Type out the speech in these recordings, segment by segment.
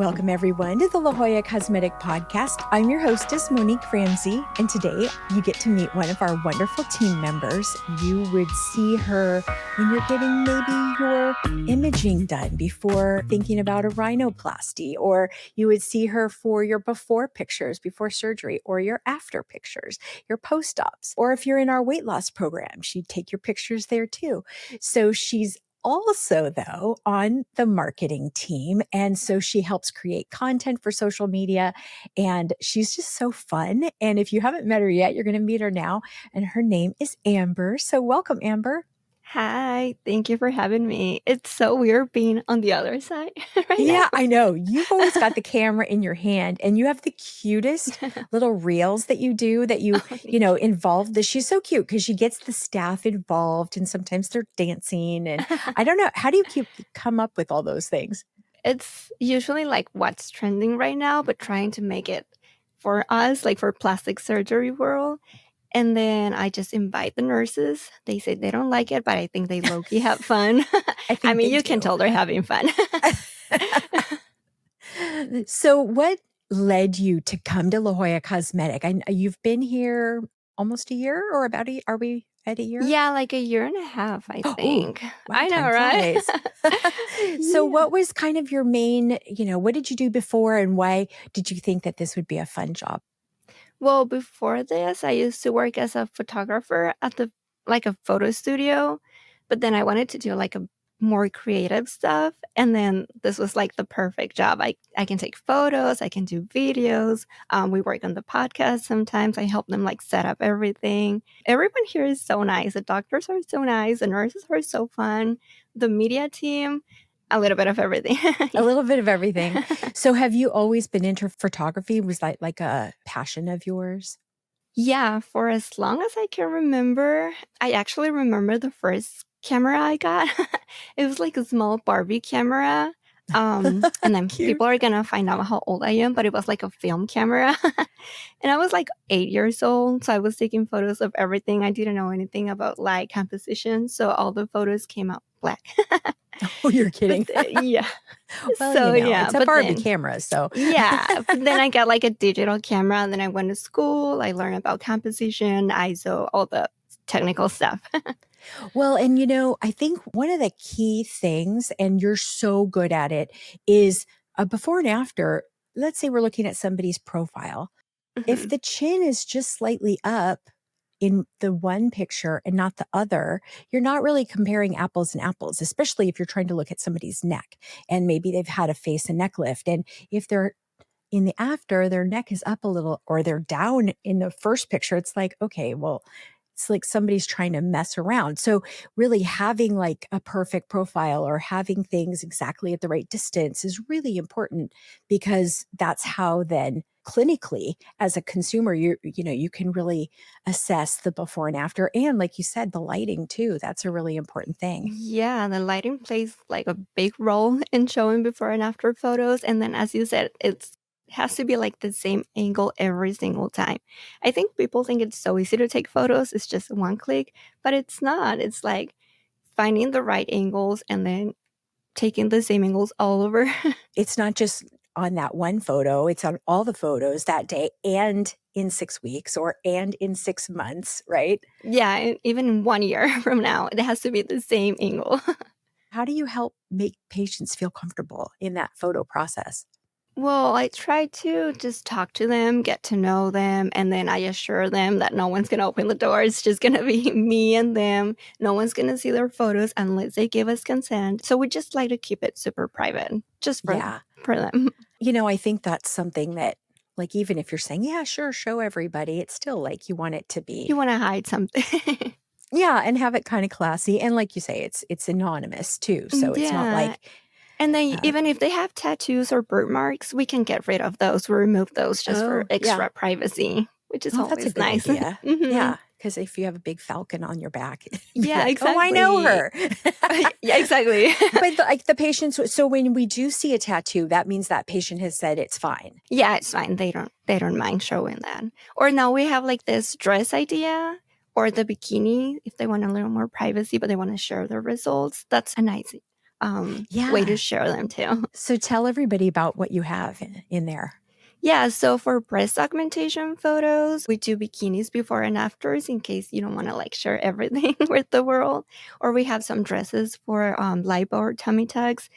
Welcome, everyone, to the La Jolla Cosmetic Podcast. I'm your hostess, Monique Ramsey, and today you get to meet one of our wonderful team members. You would see her when you're getting maybe your imaging done before thinking about a rhinoplasty, or you would see her for your before pictures before surgery, or your after pictures, your post-ops, or if you're in our weight loss program, she'd take your pictures there too. So she's also, though, on the marketing team. And so she helps create content for social media. And she's just so fun. And if you haven't met her yet, you're going to meet her now. And her name is Amber. So welcome, Amber. Hi, thank you for having me. It's so weird being on the other side right Yeah, now. I know. You've always got the camera in your hand and you have the cutest little reels that you do that you involve she's so cute because she gets the staff involved and sometimes they're dancing. And I don't know, how do you come up with all those things? It's usually like what's trending right now, but trying to make it for us, like for plastic surgery world. And then I just invite the nurses. They say they don't like it, but I think they low-key have fun. I mean, you can tell they're having fun. So what led you to come to La Jolla Cosmetic? You've been here almost a year or are we at a year? Yeah, like a year and a half, I think. Wow, I know, right? So what was kind of your main, what did you do before and why did you think that this would be a fun job? Well, before this, I used to work as a photographer at a photo studio, but then I wanted to do like a more creative stuff. And then this was like the perfect job. I can take photos, I can do videos. We work on the podcast sometimes. I help them like set up everything. Everyone here is so nice. The doctors are so nice. The nurses are so fun. The media team, a little bit of everything. A little bit of everything. So have you always been into photography? Was that like a passion of yours? Yeah, for as long as I can remember, I actually remember the first camera I got. It was like a small Barbie camera. And then people are gonna find out how old I am, but it was like a film camera. And I was like 8 years old, so I was taking photos of everything. I didn't know anything about light composition, so all the photos came out black. Oh, you're kidding. Yeah. Well, So yeah, it's a but Barbie then camera, so. yeah, but then I got like a digital camera, and then I went to school. I learned about composition, ISO, all the technical stuff. Well, and I think one of the key things, and you're so good at it, is a before and after. Let's say we're looking at somebody's profile. If Mhm. the chin is just slightly up in the one picture and not the other, you're not really comparing apples and apples, especially if you're trying to look at somebody's neck and maybe they've had a face and neck lift. And if they're in the after, their neck is up a little or they're down in the first picture, it's like, okay, well, it's like somebody's trying to mess around. So really having like a perfect profile or having things exactly at the right distance is really important because that's how then clinically as a consumer, you can really assess the before and after. And like you said, the lighting too, that's a really important thing. Yeah, the lighting plays like a big role in showing before and after photos. And then, as you said, it has to be like the same angle every single time. I think people think it's so easy to take photos, it's just one click, but it's not. It's like finding the right angles and then taking the same angles all over. It's not just on that one photo, it's on all the photos that day and in 6 weeks and in 6 months, right? Yeah, even in 1 year from now, it has to be the same angle. How do you help make patients feel comfortable in that photo process? Well, I try to just talk to them, get to know them, and then I assure them that no one's gonna open the door. It's just gonna be me and them. No one's gonna see their photos unless they give us consent. So we just like to keep it super private, just Yeah. for them. I think that's something that, like, even if you're saying, yeah, sure, show everybody, it's still like you want it to be. You wanna hide something. Yeah, and have it kind of classy. And like you say, it's anonymous too. So it's not Yeah. like. And then even if they have tattoos or birthmarks, we can get rid of those. We remove those just for extra privacy, which is Oh, that's a always good nice. idea. Mhm. Yeah, because if you have a big falcon on your back, Yeah, like, oh, I know exactly. her. Yeah, exactly. But like the patients, so when we do see a tattoo, that means that patient has said it's fine. Yeah, it's fine. They don't mind showing that. Or now we have like this dress idea or the bikini if they want a little more privacy, but they want to share their results. That's a nice way to share them too. So tell everybody about what you have in there. Yeah, so for breast augmentation photos, we do bikinis before and afters in case you don't want to like share everything with the world. Or we have some dresses for lipo or tummy tucks.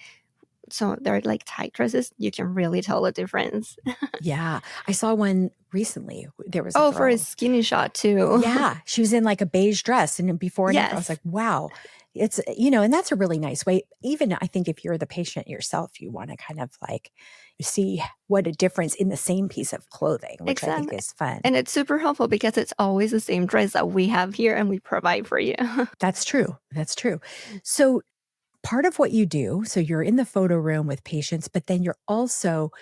So they're like tight dresses. You can really tell the difference. Yeah. I saw one recently. There was a Oh, girl. for a skinny shot too. Yeah. She was in like a beige dress, and before and after, I was like, wow. It's, and that's a really nice way. Even I think if you're the patient yourself, you want to kind of like see what a difference in the same piece of clothing, which I think is fun. And it's super helpful because it's always the same dress that we have here and we provide for you. That's true. That's true. So part of what you do, so you're in the photo room with patients, but then you're also,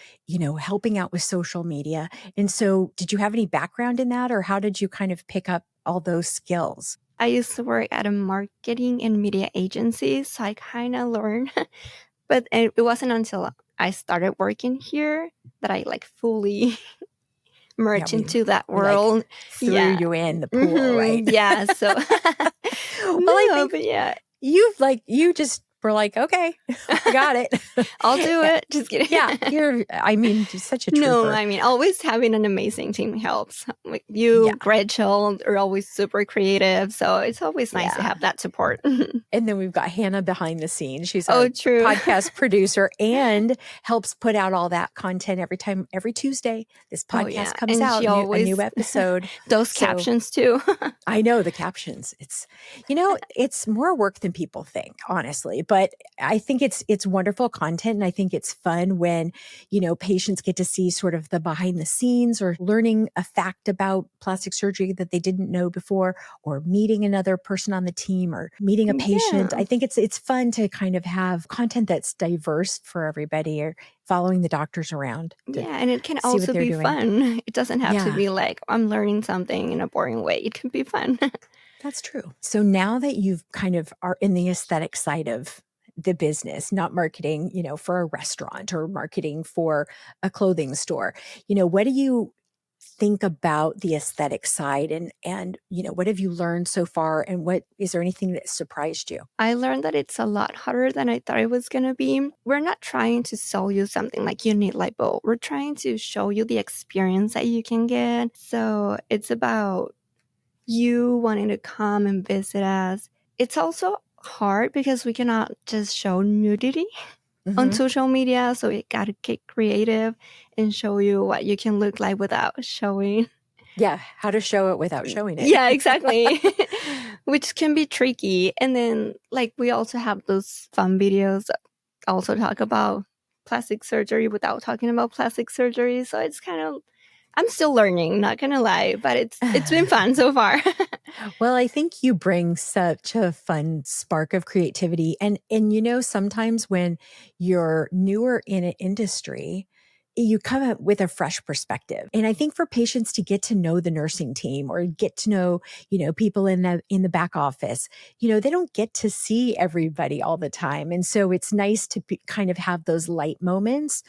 helping out with social media. And so did you have any background in that, or how did you kind of pick up all those skills? I used to work at a marketing and media agency, so I kind of learned. But it wasn't until I started working here that I like fully merged into that world. Like, threw you in the pool, Mm-hmm. right? Yeah. So, I think you just were like, okay, I got it. I'll do it. Just kidding. Yeah, you're such a trooper. No, always having an amazing team helps. Like you, Gretchen, are always super creative. So it's always nice to have that support. And then we've got Hannah behind the scenes. She's our podcast producer and helps put out all that content every Tuesday. This podcast comes out, a new episode. Those captions too. I know the captions. It's, it's more work than people think, honestly. But I think it's wonderful content. And I think it's fun when, patients get to see sort of the behind the scenes or learning a fact about plastic surgery that they didn't know before, or meeting another person on the team, or meeting a patient. I think it's fun to kind of have content that's diverse for everybody, or following the doctors around. And it can also be fun. It doesn't have to be like, I'm learning something in a boring way. It can be fun. That's true. So now that you've kind of are in the aesthetic side of the business, not marketing, for a restaurant or marketing for a clothing store, what do you think about the aesthetic side, and what have you learned so far, and what is there anything that surprised you? I learned that it's a lot harder than I thought it was going to be. We're not trying to sell you something like you need lipo. We're trying to show you the experience that you can get. So it's about you wanting to come and visit us. It's also hard because we cannot just show nudity on social media. So we got to get creative and show you what you can look like without showing. Yeah, how to show it without showing it. Yeah, exactly. Which can be tricky. And then we also have those fun videos that also talk about plastic surgery without talking about plastic surgery. So it's kind of, I'm still learning, not gonna lie, but it's been fun so far. Well, I think you bring such a fun spark of creativity. And sometimes when you're newer in an industry, you come up with a fresh perspective. And I think for patients to get to know the nursing team, or get to know, people in the back office, they don't get to see everybody all the time. And so it's nice to kind of have those light moments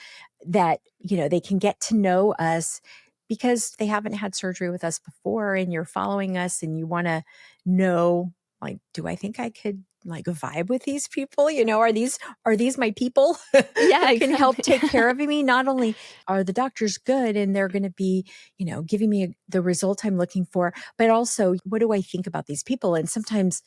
that, they can get to know us, because they haven't had surgery with us before, and you're following us and you want to know, like, do I think I could vibe with these people? Are these my people? Yeah, can help take care of me. Not only are the doctors good and they're going to be, giving me the result I'm looking for, but also, what do I think about these people? And sometimes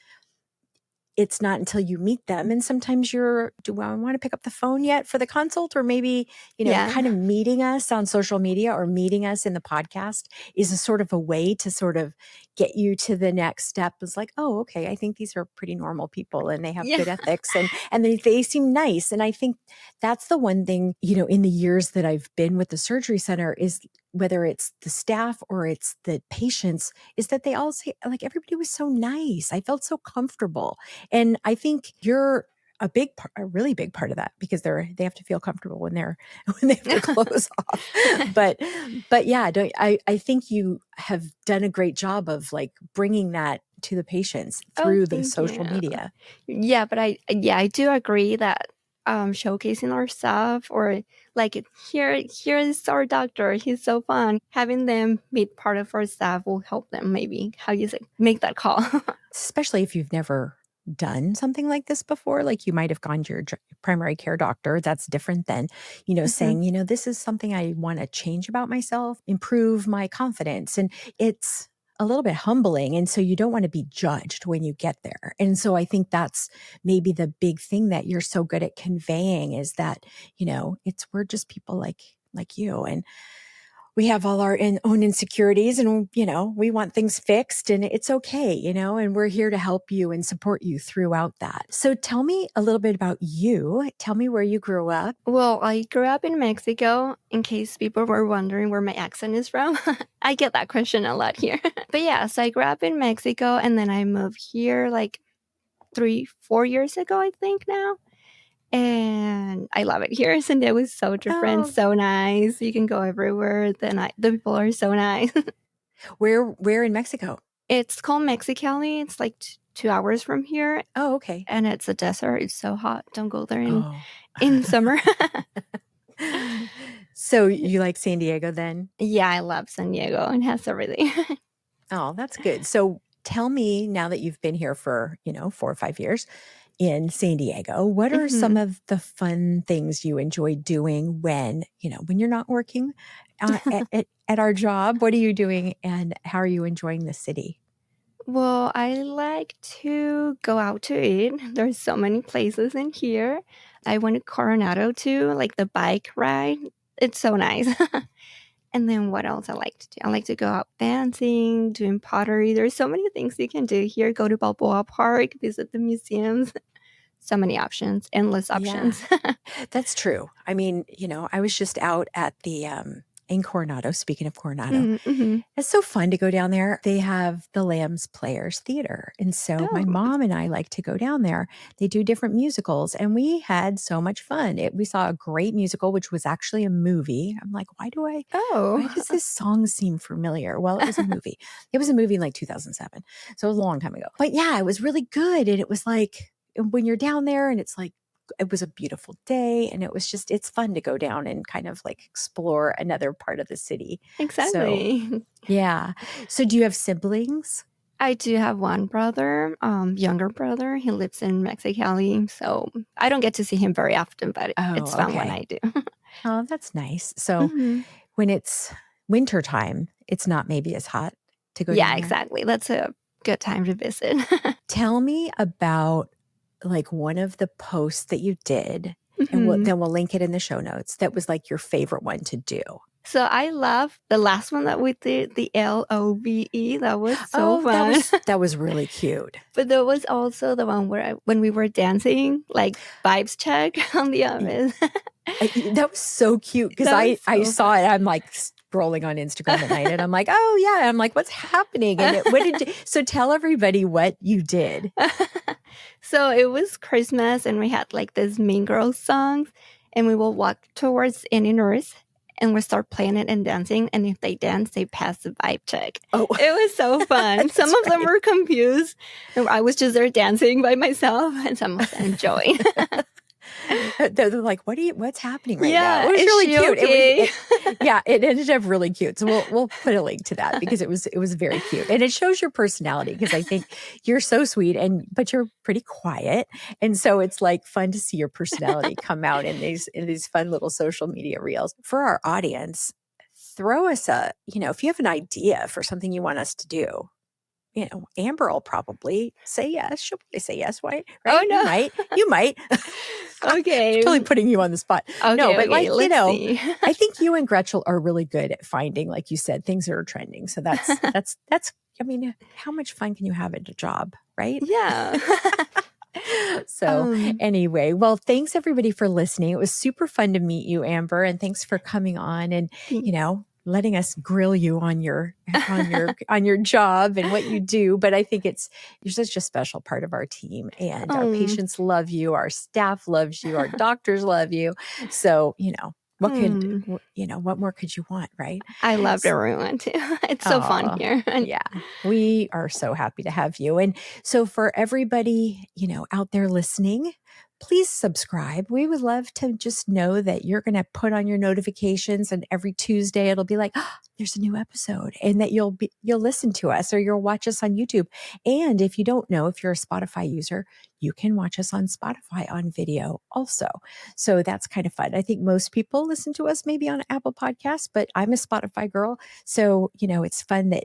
it's not until you meet them. And sometimes do I want to pick up the phone yet for the consult? Or maybe, kind of meeting us on social media or meeting us in the podcast is a sort of a way to sort of get you to the next step. It's like, oh, okay, I think these are pretty normal people and they have good ethics and they seem nice. And I think that's the one thing, in the years that I've been with the surgery center, is whether it's the staff or it's the patients, is that they all say, everybody was so nice. I felt so comfortable. And I think you're a really big part of that, because they have to feel comfortable when they have their clothes off. But yeah, I think you have done a great job of bringing that to the patients through the social media. Yeah, but I do agree that showcasing our stuff, or here is our doctor, he's so fun, having them meet part of our staff will help them maybe, how you say, make that call. Especially if you've never done something like this before, like you might have gone to your primary care doctor. That's different than, Mhm. saying, this is something I want to change about myself, improve my confidence. And it's a little bit humbling. And so you don't want to be judged when you get there. And so I think that's maybe the big thing that you're so good at conveying is that, we're just people like you. And we have all our own insecurities and, we want things fixed and it's okay, and we're here to help you and support you throughout that. So tell me a little bit about you. Tell me where you grew up. Well, I grew up in Mexico, in case people were wondering where my accent is from. I get that question a lot here. But yeah, so I grew up in Mexico and then I moved here like 3, 4 years ago, I think now. And I love it here. San Diego is so different, Oh, so nice. You can go everywhere. The people are so nice. where in Mexico? It's called Mexicali. It's like 2 hours from here, Oh, okay. and it's a desert. It's so hot. Don't go there Oh. in summer. So you like San Diego then? Yeah, I love San Diego. It has everything. Oh, that's good. So tell me now that you've been here for, 4 or 5 years in San Diego, what are some Mhm. of the fun things you enjoy doing when you're not working at our job? What are you doing and how are you enjoying the city? Well, I like to go out to eat. There's so many places in here. I went to Coronado too, like the bike ride. It's so nice. And then what else I like to do? I like to go out dancing, doing pottery. There's so many things you can do here. Go to Balboa Park, visit the museums. So many options, endless Yeah. options. That's true. I mean, I was just out at the in Coronado, speaking of Coronado. Mhm, mhm. It's so fun to go down there. They have the Lambs Players Theater. And so my Oh, mom and I like to go down there. They do different musicals and we had so much fun. We saw a great musical, which was actually a movie. I'm like, why does oh. this song seem familiar? Well, it was a movie. It was a movie in like 2007. So it was a long time ago. But yeah, it was really good. And it was like when you're down there and it's like, it was a beautiful day and it's fun to go down and kind of like explore another part of the city. So Exactly. yeah. So do you have siblings? I do have one brother, younger brother. He lives in Mexicali, so I don't get to see him very often, but it's Oh, fun when okay. I do. Oh, that's nice. So Mhm. when it's winter time, it's not maybe as hot to go Yeah, down there. exactly. That's a good time to visit. Tell me about like one of the posts that you did, and Mhm. then we'll link it in the show notes. That was like your favorite one to do. So I love the last one that we did, the LOVE. That was so Oh, that fun. was really cute. But there was also the one where when we were dancing, like vibes check on the office. That was so cute because That was I so saw fun. it. I'm like scrolling on Instagram at night and I'm like, oh yeah. I'm like, what's happening? And what did you, so tell everybody what you did. So it was Christmas and we had like this Mean Girls songs and we will walk towards any nurse and we start playing it and dancing. And if they dance, they pass the vibe check. Oh, It was so fun. Some that's of them right. were confused. And I was just there dancing by myself and some of them enjoying. They're like, what's happening right now? Yeah, It was is really she cute. okay? Yeah, it ended up really cute. So we'll put a link to that because it was very cute. And it shows your personality because I think you're so sweet but you're pretty quiet. And so it's like fun to see your personality come out in these fun little social media reels. For our audience, throw us if you have an idea for something you want us to do, Amber will probably say yes. She'll probably say yes. Why? Oh Right? You no. might. You might. Okay. Totally putting you on the spot. No, Okay, but okay, like, let's see. I think you and Gretchen are really good at finding, like you said, things that are trending. So that's, I mean, how much fun can you have at a job, right? Yeah. So Um, anyway, well, thanks everybody for listening. It was super fun to meet you, Amber, and thanks for coming on and, thank- letting us grill you on your job and what you do. But I think you're such a special part of our team and our um, patients love you, our staff loves you, our doctors love you. So, hmm. what more could you want, right? I loved everyone too. It's so fun Oh, here. And yeah. We are so happy to have you. And so for everybody, out there listening, please subscribe. We would love to just know that you're going to put on your notifications, and every Tuesday it'll be like, oh, there's a new episode, and that you'll listen to us or you'll watch us on YouTube. And if you don't know, if you're a Spotify user, you can watch us on Spotify on video also. So that's kind of fun. I think most people listen to us maybe on Apple Podcasts, but I'm a Spotify girl. So, it's fun that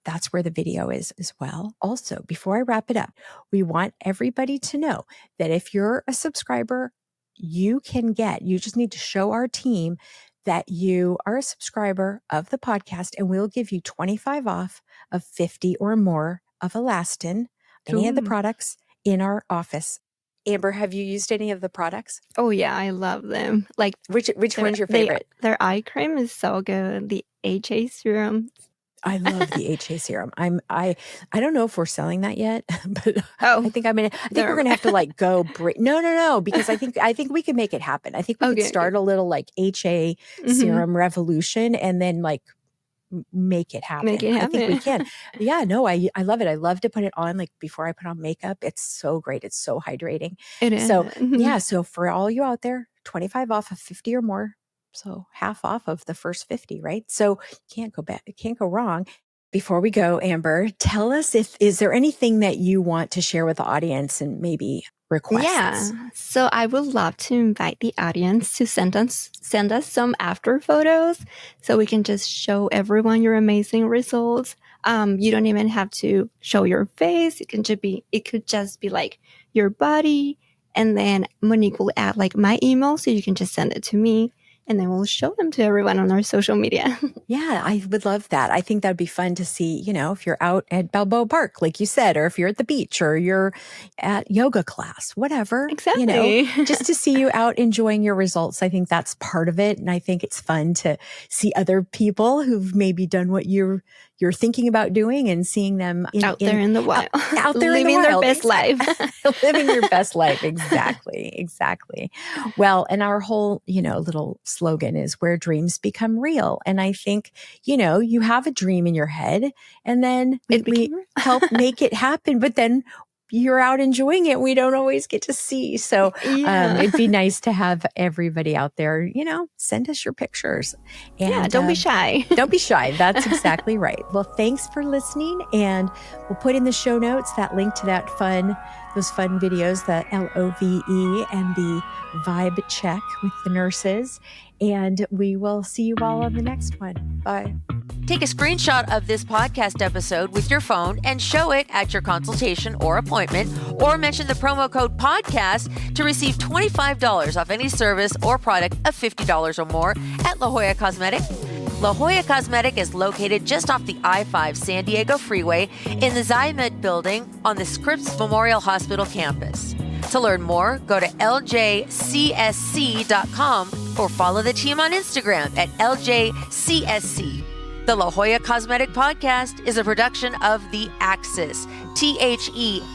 that's where the video is as well. Also, before I wrap it up, we want everybody to know that if you're a subscriber, you just need to show our team that you are a subscriber of the podcast, and we'll give you 25 off of 50 or more of Alastin, any of the products in our office. Amber, have you used any of the products? Oh yeah, I love them. Like which one's your favorite? Their eye cream is so good. The HA serum. I love the HA serum. I don't know if we're selling that yet, but I think we're gonna have to go No, because I think we can make it happen. I think we could start a little HA serum revolution and then make it happen. I think we can. Yeah, no, I love it. I love to put it on before I put on makeup. It's so great. It's so hydrating. It is. So so for all you out there, 25 off of 50 or more. So half off of the first 50, right? So can't go back. It can't go wrong. Before we go, Amber, tell us is there anything that you want to share with the audience and maybe requests? Yeah. So I would love to invite the audience to send us some after photos so we can just show everyone your amazing results. You don't even have to show your face. It could just be your body. And then Monique will add my email so you can just send it to me. And then we'll show them to everyone on our social media. Yeah, I would love that. I think that'd be fun to see, if you're out at Balboa Park, like you said, or if you're at the beach or you're at yoga class, whatever. Exactly. Just to see you out enjoying your results. I think that's part of it. And I think it's fun to see other people who've maybe done what you're thinking about doing and seeing them out there in the wild. Out there living in the wild. Their best life. Living your best life. Exactly. Well, and our whole, little slogan is where dreams become real. And I think, you have a dream in your head and then we help make it happen, but then you're out enjoying it. We don't always get to see. So it'd be nice to have everybody out there, send us your pictures. And don't be shy. Don't be shy. That's exactly right. Well, thanks for listening. And we'll put in the show notes that link to those fun videos, the LOVE and the vibe check with the nurses. And we will see you all on the next one. Bye. Take a screenshot of this podcast episode with your phone and show it at your consultation or appointment, or mention the promo code podcast to receive $25 off any service or product of $50 or more at La Jolla Cosmetic. La Jolla Cosmetic is located just off the I-5 San Diego Freeway in the Zymed building on the Scripps Memorial Hospital campus. To learn more, go to LJCSC.com or follow the team on Instagram at LJCSC. The La Jolla Cosmetic Podcast is a production of The Axis, TheAxis.io.